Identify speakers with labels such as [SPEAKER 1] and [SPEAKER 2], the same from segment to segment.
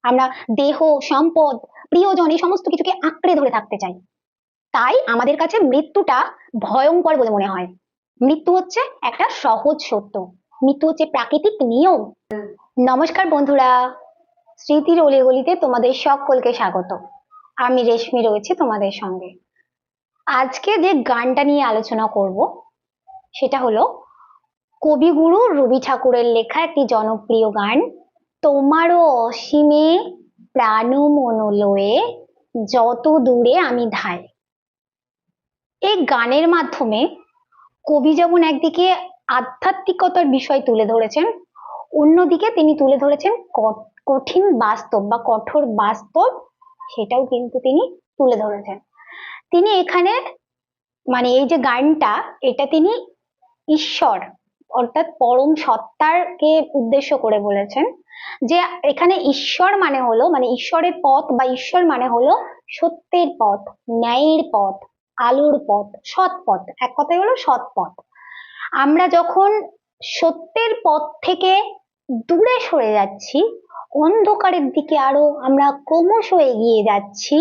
[SPEAKER 1] আমরা দেহ, সম্পদ, প্রিয়জন এই সমস্ত কিছুকে আঁকড়ে ধরে থাকতে চাই। তাই আমাদের কাছে মৃত্যুটা ভয়ঙ্কর বলে মনে হয়। মৃত্যু হচ্ছে একটা সহজ সত্য, মৃত্যু হচ্ছে প্রাকৃতিক নিয়ম। নমস্কার বন্ধুরা, স্মৃতির অলিগলিতে তোমাদের সকলকে স্বাগত। আমি রেশমি রয়েছি তোমাদের সঙ্গে। আজকে যে গানটা নিয়ে আলোচনা করব সেটা হলো কবিগুরু রবি ঠাকুরের লেখা একটি জনপ্রিয় গান, তোমারও অসীমে প্রাণ মন লয়ে যত দূরে আমি ধাই। এই গানের মাধ্যমে কবি যেমন একদিকে আধ্যাত্মিকতার বিষয় তুলে ধরেছেন, অন্যদিকে তিনি তুলে ধরেছেন কঠিন বাস্তব বা কঠোর বাস্তব, সেটাও কিন্তু তিনি তুলে ধরেছেন। তিনি এখানে মানে এই যে গানটা, এটা তিনি ঈশ্বর অর্থাৎ পরম সত্তাকে উদ্দেশ্য করে বলেছেন যে এখানে ঈশ্বর মানে হলো, মানে ঈশ্বরের পথ বা ঈশ্বর মানে হলো সত্যের পথ, ন্যায়ের পথ, আলোর পথ, সৎ পথ। এক কথায় হলো সৎ পথ। আমরা যখন সত্যের পথ থেকে দূরে সরে যাচ্ছি, অন্ধকারের দিকে আরো আমরা ক্রমশ এগিয়ে যাচ্ছি,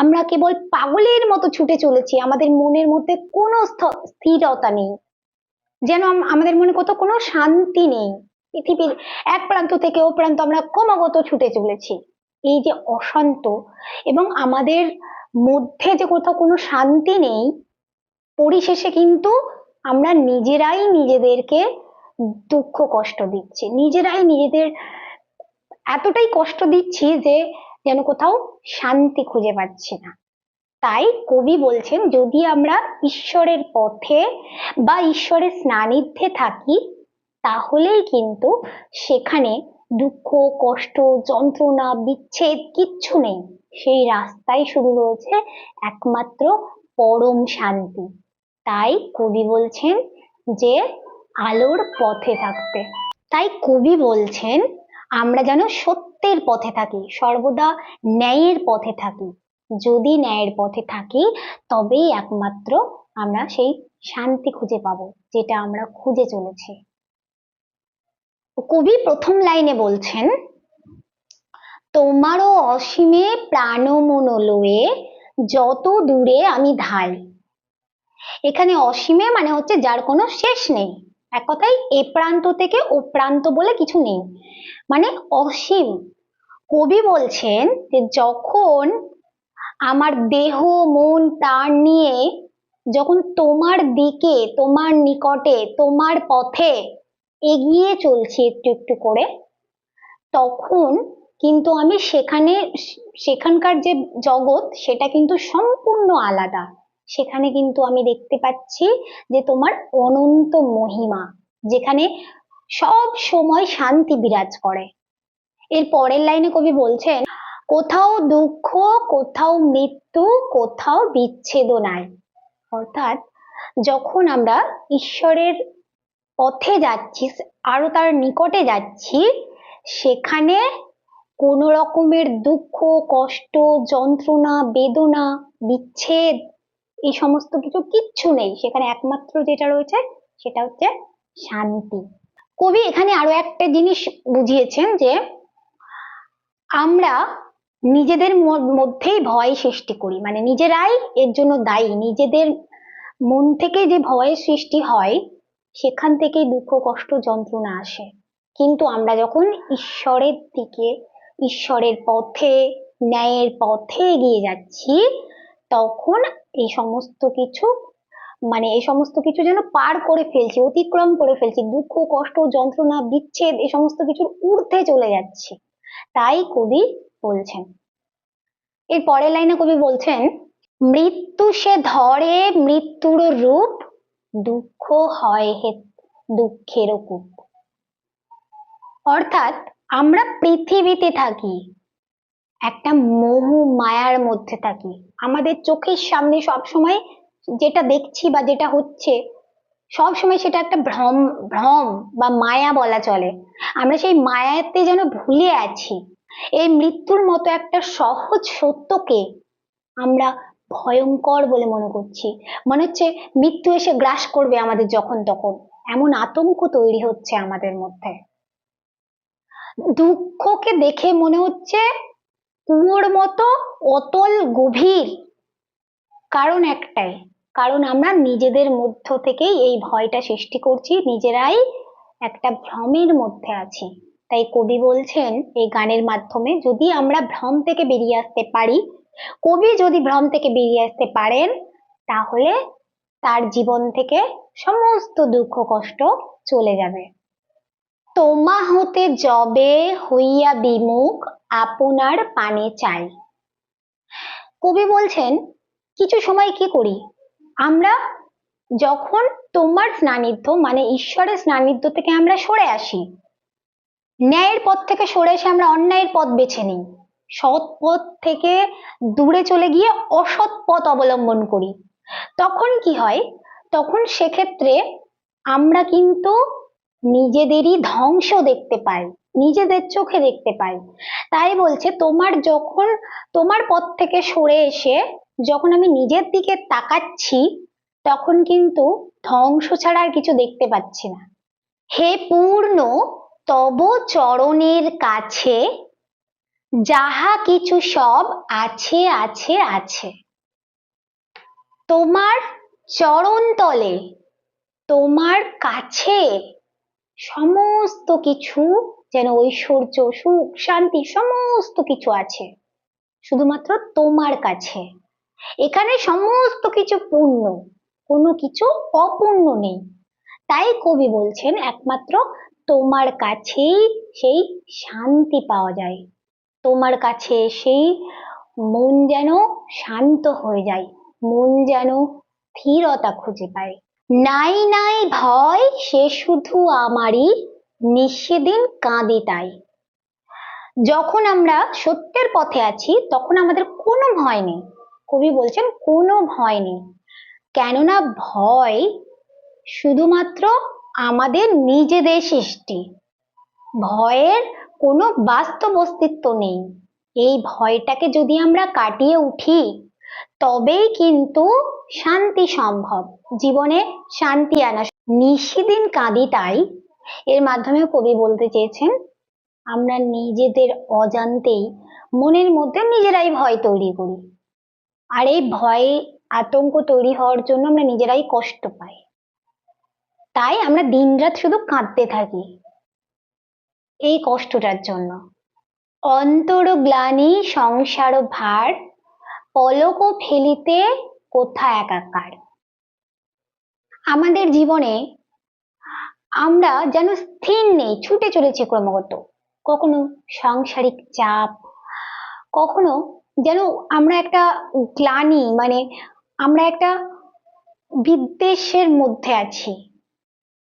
[SPEAKER 1] আমরা কেবল পাগলের মতো ছুটে চলেছি, আমাদের মনের মধ্যে কোনো স্থিরতা নেই, যেন আমাদের মনে কোথাও কোনো শান্তি নেই। পৃথিবীর এক প্রান্ত থেকে ও প্রান্ত আমরা ক্রমাগত ছুটে চলেছি। এই যে অশান্ত এবং আমাদের মধ্যে যে কোথাও কোনো শান্তি নেই, পরিশেষে কিন্তু আমরা নিজেরাই নিজেদেরকে দুঃখ কষ্ট দিচ্ছি, নিজেরাই নিজেদের এতটাই কষ্ট দিচ্ছি যে যেন কোথাও শান্তি খুঁজে পাচ্ছি না। তাই কবি বলছেন যদি আমরা ঈশ্বরের পথে বা ঈশ্বরের সান্নিধ্যে থাকি, তাহলেই কিন্তু সেখানে দুঃখ, কষ্ট, যন্ত্রণা, বিচ্ছেদ কিচ্ছু নেই। সেই রাস্তায় শুরু রয়েছে একমাত্র পরম শান্তি। তাই কবি বলছেন যে আলোর পথে থাকতে। তাই কবি বলছেন আমরা যেন সত্যের পথে থাকি, সর্বদা ন্যায়ের পথে থাকি। যদি ন্যায়ের পথে থাকি তবেই একমাত্র আমরা সেই শান্তি খুঁজে পাবো যেটা আমরা খুঁজে চলেছি। কবি প্রথম লাইনে বলছেন তোমারও অসীমে প্রাণ মন লয়ে যত দূরে আমি ধাই। এখানে অসীমে মানে হচ্ছে যার কোনো শেষ নেই, এক কথায় এ প্রান্ত থেকে ও প্রান্ত বলে কিছু নেই, মানে অসীম। কবি বলছেন যে যখন আমার দেহ, মন, প্রাণ নিয়ে যখন তোমার দিকে, তোমার নিকটে, তোমার পথে এগিয়ে চলছি একটু একটু করে, তখন কিন্তু আমি সেখানকার যে জগৎ সেটা কিন্তু সম্পূর্ণ আলাদা। সেখানে কিন্তু আমি দেখতে পাচ্ছি যে তোমার অনন্ত মহিমা, যেখানে সব সময় শান্তি বিরাজ করে। এর পরের লাইনে কবি বলছেন কোথাও দুঃখ, কোথাও মৃত্যু, কোথাও বিচ্ছেদ নাই। অর্থাৎ যখন আমরা ঈশ্বরের পথে যাচ্ছি, আরো তার নিকটে যাচ্ছি, সেখানে কোনো রকমের দুঃখ, কষ্ট, যন্ত্রণা, বেদনা, বিচ্ছেদ এই সমস্ত কিছু কিচ্ছু নেই। সেখানে একমাত্র যেটা রয়েছে সেটা হচ্ছে শান্তি। কবি এখানে আরো একটা জিনিস বুঝিয়েছেন যে আমরা নিজেদের মধ্যেই ভয় সৃষ্টি করি, মানে নিজেরাই এর জন্য দায়ী। নিজেদের মন থেকে যে ভয়ের সৃষ্টি হয় সেখান থেকেই দুঃখ, কষ্ট, যন্ত্রণা আসে। কিন্তু আমরা যখন ঈশ্বরের দিকে, ঈশ্বরের পথে, ন্যায়ের পথে এগিয়ে যাচ্ছি, তখন এই সমস্ত কিছু মানে এই সমস্ত কিছু যেন পার করে ফেলছি, অতিক্রম করে ফেলছি, দুঃখ, কষ্ট, যন্ত্রণা, বিচ্ছেদ এই সমস্ত কিছুর ঊর্ধ্বে চলে যাচ্ছি। তাই কবি বলছেন। এর পরের লাইনে কবি বলছেন মৃত্যু সে ধরে মৃত্যুর রূপ, দুঃখ হয় হে দুঃখের কূপ। অর্থাৎ আমরা পৃথিবীতে থাকি, একটা মোহ মায়ার মধ্যে থাকি। আমাদের চোখের সামনে সবসময় যেটা দেখছি বা যেটা হচ্ছে সবসময় সেটা একটা ভ্রম ভ্রম বা মায়া বলা চলে। আমরা সেই মায়াতে যেন ভুলে আছি। এই মৃত্যুর মতো একটা সহজ সত্যকে আমরা ভয়ঙ্কর বলে মনে করছি। মনে হচ্ছে মৃত্যু এসে গ্রাস করবে আমাদের যখন তখন, এমন আতঙ্ক তৈরি হচ্ছে আমাদের মধ্যে। দুঃখকে দেখে মনে হচ্ছে কুয়োর মতো অতল গভীর। কারণ একটাই, কারণ আমরা নিজেদের মধ্য থেকেই এই ভয়টা সৃষ্টি করছি, নিজেরাই একটা ভ্রমের মধ্যে আছি। তাই কবি বলছেন এই গানের মাধ্যমে, যদি আমরা ভ্রম থেকে বেরিয়ে আসতে পারি, কবি যদি ভ্রম থেকে বেরিয়ে আসতে পারেন, তাহলে তার জীবন থেকে সমস্ত দুঃখ কষ্ট চলে যাবে। তোমা হতে যবে হইয়া বিমুখ, আপনার পানে চাই। কবি বলছেন কিছু সময় কি করি আমরা, যখন তোমার সান্নিধ্য মানে ঈশ্বরের সান্নিধ্য থেকে আমরা সরে আসি, ন্যায়ের পথ থেকে সরে এসে আমরা অন্যায়ের পথ বেছে নিই, সৎ পথ থেকে দূরে চলে গিয়ে অসৎ পথ অবলম্বন করি, তখন কি হয়, তখন সেক্ষেত্রে আমরা কিন্তু নিজেদেরই ধ্বংস দেখতে পাই, নিজেদের চোখে দেখতে পাই। তাই বলছে তোমার যখন, তোমার পথ থেকে সরে এসে যখন আমি নিজের দিকে তাকাচ্ছি, তখন কিন্তু ধ্বংস ছাড়া আর কিছু দেখতে পাচ্ছি না। হে পূর্ণ, তব চরণের কাছে যাহা কিছু সব আছে আছে আছে। তোমার চরণ তলে, তোমার কাছে সমস্ত কিছু, যেন ঐশ্বর্য, সুখ, শান্তি সমস্ত কিছু আছে, শুধুমাত্র তোমার কাছে। এখানে সমস্ত কিছু পূর্ণ, কোনো কিছু অপূর্ণ নেই। তাই কবি বলছেন একমাত্র তোমার কাছেই সেই শান্তি পাওয়া যায়। তোমার কাছে সেই মন যেন শান্ত হয়ে যায়, মন যেন স্থিরতা খুঁজে পায়। নাই নাই ভয় সে শুধু আমারই, নিষেদিন কাঁদি তাই। যখন আমরা সত্যের পথে আছি তখন আমাদের কোনো ভয় নেই, কবি বলছেন কোনো ভয় নেই। কেননা ভয় শুধুমাত্র আমাদের নিজেদের সৃষ্টি, ভয়ের কোনো বাস্তব অস্তিত্ব নেই। এই ভয়টাকে যদি আমরা কাটিয়ে উঠি, তবেই কিন্তু শান্তি সম্ভব, জীবনে শান্তি আনা। নিশিদিন কাঁদি তাই, এর মাধ্যমে কবি বলতে চেয়েছেন আমরা নিজেদের অজান্তেই মনের মধ্যে নিজেরাই ভয় তৈরি করি, আর এই ভয় আতঙ্ক তৈরি হওয়ার জন্য আমরা নিজেরাই কষ্ট পাই। তাই আমরা দিনরাত শুধু কাঁদতে থাকি এই কষ্টটার জন্য। অন্তর গ্লানি সংসার ভার, পলক ফেলিতে কোথা একাকার। আমাদের জীবনে আমরা যেন স্থির নেই, ছুটে চলেছি ক্রমাগত, কখনো সাংসারিক চাপ, কখনো যেন আমরা একটা গ্লানি মানে আমরা একটা বিদ্বেষের মধ্যে আছি,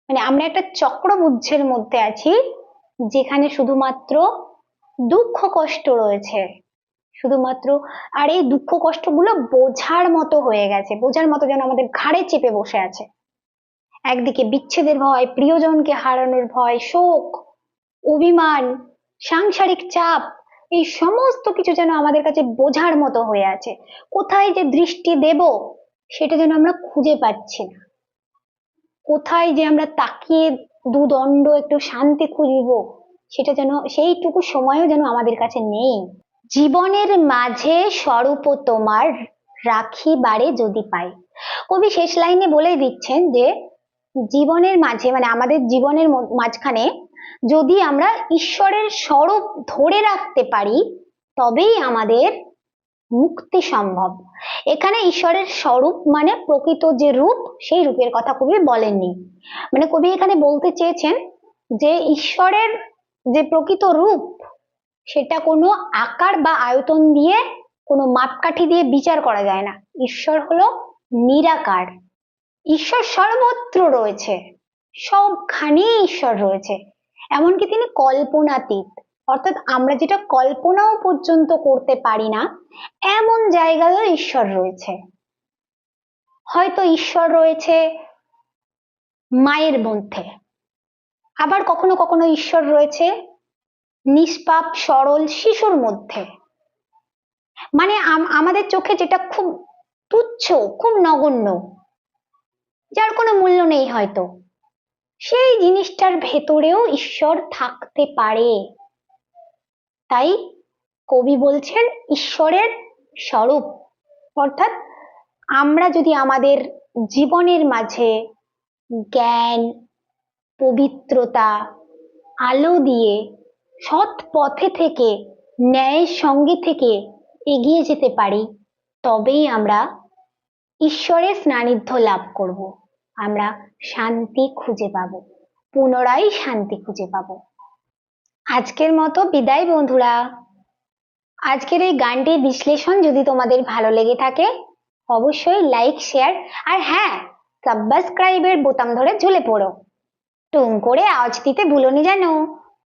[SPEAKER 1] মানে আমরা একটা চক্রবুদ্ধের মধ্যে আছি, যেখানে শুধুমাত্র দুঃখ কষ্ট রয়েছে, শুধুমাত্র। আর এই দুঃখ কষ্টগুলো বোঝার মতো হয়ে গেছে, বোঝার মতো যেন আমাদের ঘাড়ে চেপে বসে আছে। একদিকে বিচ্ছেদের ভয়, প্রিয়জনকে হারানোর ভয়, শোক, অভিমান, সাংসারিক চাপ, এই সমস্ত কিছু যেন আমাদের কাছে বোঝার মতো হয়ে আছে। কোথায় যে দৃষ্টি দেব সেটা যেন আমরা খুঁজে পাচ্ছি না, কোথায় যে আমরা তাকিয়ে দুদণ্ড একটু শান্তি খুঁজব, সেটা যেন সেইটুকু সময়ও যেন আমাদের কাছে নেই। জীবনের মাঝে স্বরূপ তোমার রাখিবারে যদি পাই। কবি শেষ লাইনে বলে দিচ্ছেন যে জীবনের মাঝে মানে আমাদের জীবনের মাঝখানে যদি আমরা ঈশ্বরের স্বরূপ ধরে রাখতে পারি, তবেই আমাদের মুক্তি সম্ভব। এখানে ঈশ্বরের স্বরূপ মানে প্রকৃত যে রূপ, সেই রূপের কথা কবি বলেননি। মানে কবি এখানে বলতে চেয়েছেন যে ঈশ্বরের যে প্রকৃত রূপ, সেটা কোনো আকার বা আয়তন দিয়ে, কোনো মাপকাঠি দিয়ে বিচার করা যায় না। ঈশ্বর হলো নিরাকার, ঈশ্বর সর্বত্র রয়েছে, সবখানেই ঈশ্বর রয়েছে, এমনকি তিনি কল্পনাতীত, অর্থাৎ আমরা যেটা কল্পনাও পর্যন্ত করতে পারি না এমন জায়গায়ও ঈশ্বর রয়েছে। হয়তো ঈশ্বর রয়েছে মায়ের মধ্যে, আবার কখনো কখনো ঈশ্বর রয়েছে নিষ্পাপ সরল শিশুর মধ্যে। মানে আমাদের চোখে যেটা খুব তুচ্ছ, খুব নগণ্য, যার কোনো মূল্য নেই হয়তো, সেই জিনিসটার ভেতরেও ঈশ্বর থাকতে পারে। তাই কবি বলছেন ঈশ্বরের স্বরূপ, অর্থাৎ আমরা যদি আমাদের জীবনের মাঝে জ্ঞান, পবিত্রতা, আলো দিয়ে সৎ পথে থেকে, ন্যায়ের সঙ্গে থেকে এগিয়ে যেতে পারি, তবেই আমরা ঈশ্বরের সান্নিধ্য লাভ করব, আমরা শান্তি খুঁজে পাব, পুনরায় শান্তি খুঁজে পাব। আজকের মতো বিদায় বন্ধুরা। আজকের এই গানটির বিশ্লেষণ যদি তোমাদের ভালো লেগে থাকে অবশ্যই লাইক, শেয়ার আর হ্যাঁ, সাবস্ক্রাইবের বোতাম ধরে ঝুলে পড়ো। টুং করে আওয়াজ দিতে ভুলোনি যেন।